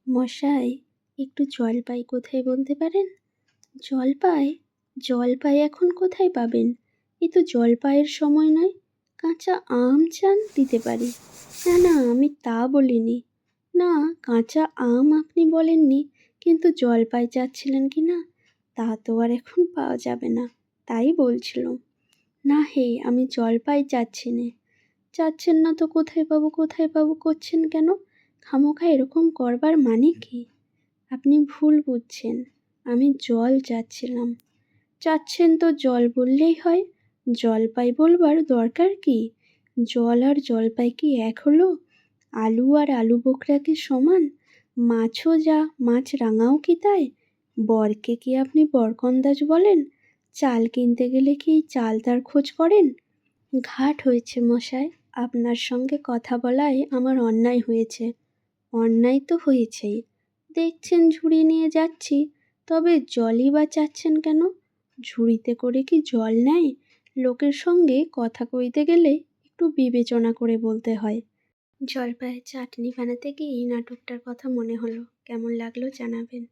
মশাই, একটু জলপাই কোথায় বলতে পারেন? জলপাই? জলপাই এখন কোথায় পাবেন? এ তো জলপাইয়ের সময় নয়। কাঁচা আম চান দিতে পারি। না না, আমি তা বলিনি। না, কাঁচা আম আপনি বলেননি, কিন্তু জলপাই চাচ্ছিলেন কি না তা তো আর এখন পাওয়া যাবে না, তাই বলছিলাম। না হে, আমি জলপাই চাচ্ছি নে। চাচ্ছেন না তো কোথায় পাবো কোথায় পাবো করছেন কেন? খামোখা এরকম করবার মানে কি? আপনি ভুল বুঝছেন। আমি জল চাচ্ছিলাম। চাচ্ছেন তো জল বললেই হয়। জলপাই বলবার দরকার কি? জল আর জলপাই কি এক হলো? আলু আর আলু বোখরা কি সমান? মাছও যা মাছরাঙাও কি তাই? বরকে কি আপনি বরকন্দাজ বলেন? চাল কিনতে গেলে কি চাল তার খোঁজ করেন? ঘাট হয়েছে মশাই, আপনার সঙ্গে কথা বলায় আমার অন্যায় হয়েছে। অন্যায় তো হয়েছেই। দেখছেন ঝুড়ি নিয়ে যাচ্ছি, তবে জলই বা চাচ্ছেন কেন? ঝুড়িতে করে কি জল নেয়? লোকের সঙ্গে কথা কইতে গেলে একটু বিবেচনা করে বলতে হয়। জলপাইয়ের চাটনি বানাতে গিয়ে এই নাটকটার কথা মনে হলো। কেমন লাগলো জানাবেন।